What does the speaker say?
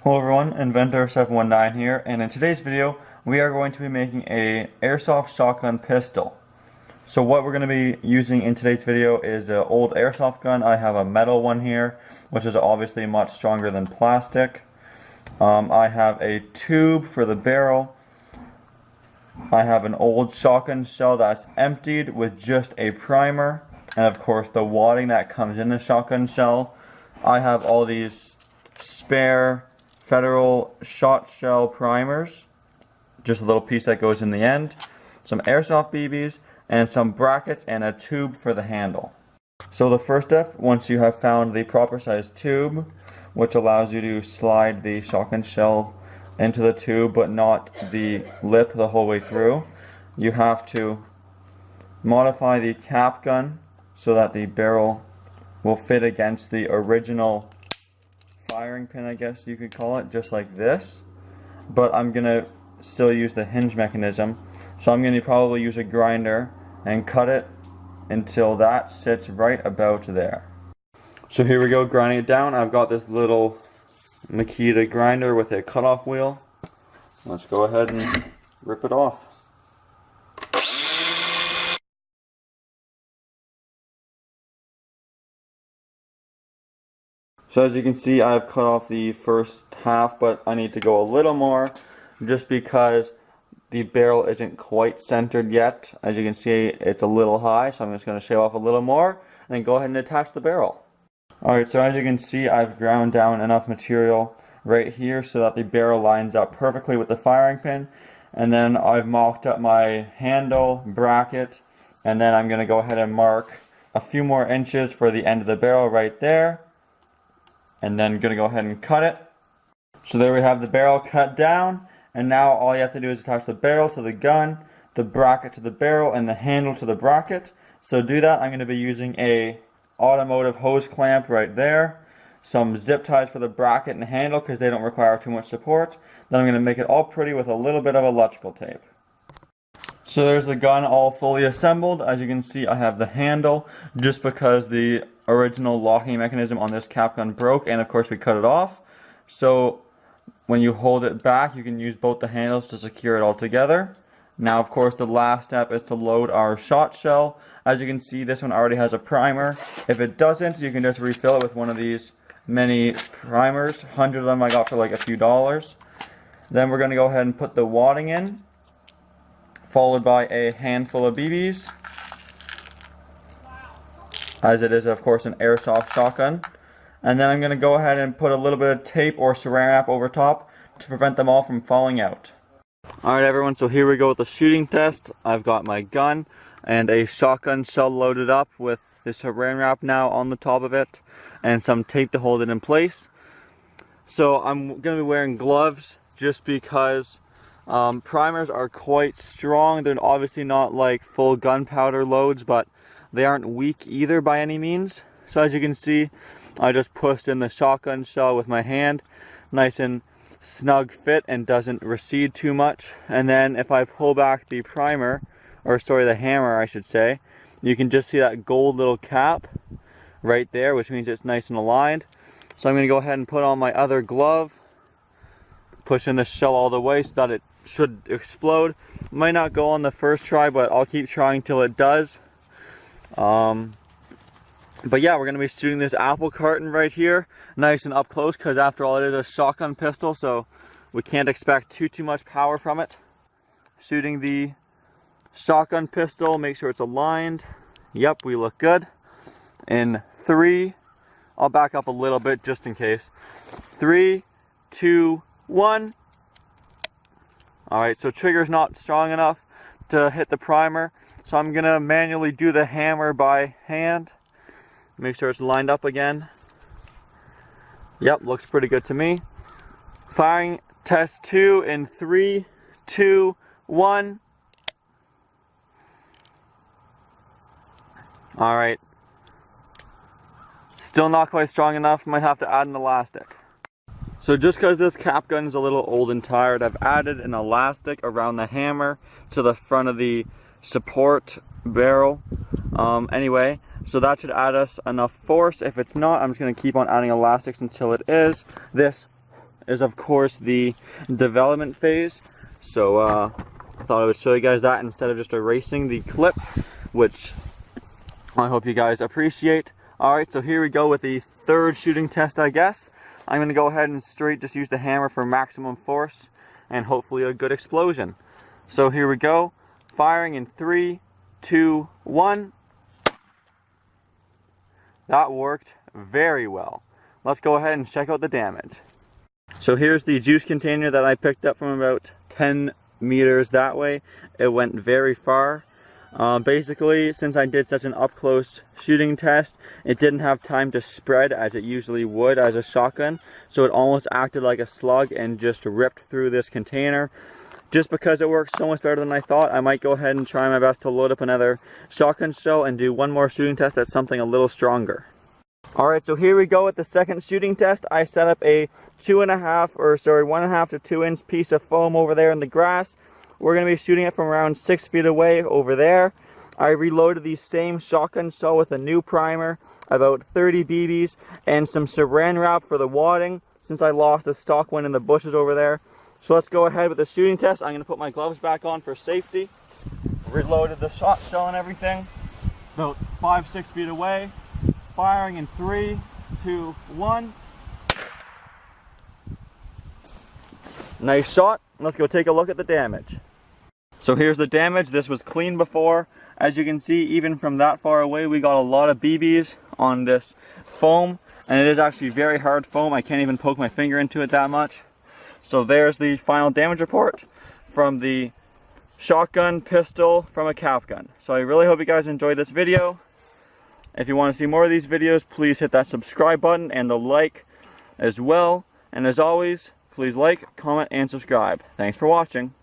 Hello everyone, Inventor719 here, and in today's video we are going to be making a airsoft shotgun pistol. So what we're going to be using in today's video is an old airsoft gun. I have a metal one here, which is obviously much stronger than plastic. I have a tube for the barrel. I have an old shotgun shell that's emptied with just a primer, and of course the wadding that comes in the shotgun shell. I have all these spare Federal shot shell primers, just a little piece that goes in the end, some airsoft BBs, and some brackets and a tube for the handle. So the first step, once you have found the proper size tube, which allows you to slide the shotgun shell into the tube but not the lip the whole way through, you have to modify the cap gun so that the barrel will fit against the original firing pin, I guess you could call it, just like this. But I'm gonna still use the hinge mechanism, so I'm gonna probably use a grinder and cut it until that sits right about there. So here we go, grinding it down. I've got this little Makita grinder with a cutoff wheel. Let's go ahead and rip it off. So as you can see, I've cut off the first half, but I need to go a little more just because the barrel isn't quite centered yet. As you can see, it's a little high, so I'm just going to shave off a little more and then go ahead and attach the barrel. Alright, so as you can see, I've ground down enough material right here so that the barrel lines up perfectly with the firing pin. And then I've mocked up my handle, bracket, and then I'm going to go ahead and mark a few more inches for the end of the barrel right there. And then going to go ahead and cut it. So there we have the barrel cut down, and now all you have to do is attach the barrel to the gun, the bracket to the barrel, and the handle to the bracket. So to do that, I'm going to be using a automotive hose clamp right there, some zip ties for the bracket and handle because they don't require too much support. Then I'm going to make it all pretty with a little bit of electrical tape. So there's the gun all fully assembled. As you can see, I have the handle just because the original locking mechanism on this cap gun broke, and of course we cut it off. So when you hold it back, you can use both the handles to secure it all together. Now of course the last step is to load our shot shell. As you can see, this one already has a primer. If it doesn't, you can just refill it with one of these mini primers. 100 of them I got for like a few dollars. Then we're going to go ahead and put the wadding in, followed by a handful of BBs, as it is of course an airsoft shotgun. And then I'm going to go ahead and put a little bit of tape or saran wrap over top to prevent them all from falling out. Alright everyone, so here we go with the shooting test. I've got my gun and a shotgun shell loaded up with the saran wrap now on the top of it and some tape to hold it in place. So I'm going to be wearing gloves just because primers are quite strong. They're obviously not like full gunpowder loads, but they aren't weak either by any means. So as you can see, I just pushed in the shotgun shell with my hand, nice and snug fit and doesn't recede too much. And then if I pull back the primer, or sorry, the hammer I should say, you can just see that gold little cap right there, which means it's nice and aligned. So I'm going to go ahead and put on my other glove, push in the shell all the way so that it should explode. Might not go on the first try, but I'll keep trying till it does. But yeah, we're going to be shooting this apple carton right here, nice and up close, because after all it is a shotgun pistol, so we can't expect too much power from it. Shooting the shotgun pistol, make sure it's aligned. Yep, we look good. In 3, I'll back up a little bit just in case. 3, 2, 1. Alright, so trigger's not strong enough to hit the primer, so I'm going to manually do the hammer by hand. Make sure it's lined up again. Yep, looks pretty good to me. Firing test 2 in 3, 2, 1. Alright. Still not quite strong enough, might have to add an elastic. So just because this cap gun is a little old and tired, I've added an elastic around the hammer to the front of the support barrel. Anyway, so that should add us enough force. If it's not, I'm just going to keep on adding elastics until it is. This is of course the development phase. So I thought I would show you guys that instead of just erasing the clip, which I hope you guys appreciate. Alright, so here we go with the third shooting test, I guess. I'm going to go ahead and just use the hammer for maximum force and hopefully a good explosion. So here we go, firing in 3, 2, 1. That worked very well. Let's go ahead and check out the damage. So here's the juice container that I picked up from about 10 meters that way. It went very far. Basically, since I did such an up-close shooting test, it didn't have time to spread as it usually would as a shotgun. So it almost acted like a slug and just ripped through this container. Just because it works so much better than I thought, I might go ahead and try my best to load up another shotgun shell and do one more shooting test at something a little stronger. Alright, so here we go with the second shooting test. I set up a 1.5 to 2 inch piece of foam over there in the grass. We're going to be shooting it from around 6 feet away over there. I reloaded the same shotgun shell with a new primer, about 30 BBs, and some saran wrap for the wadding, since I lost the stock one in the bushes over there. So let's go ahead with the shooting test. I'm going to put my gloves back on for safety. Reloaded the shot shell and everything. About 5-6 feet away. Firing in 3, 2, 1. Nice shot. Let's go take a look at the damage. So here's the damage. This was clean before. As you can see, even from that far away, we got a lot of BBs on this foam. And it is actually very hard foam. I can't even poke my finger into it that much. So there's the final damage report from the shotgun pistol from a cap gun. So I really hope you guys enjoyed this video. If you want to see more of these videos, please hit that subscribe button and the like as well. And as always, please like, comment, and subscribe. Thanks for watching.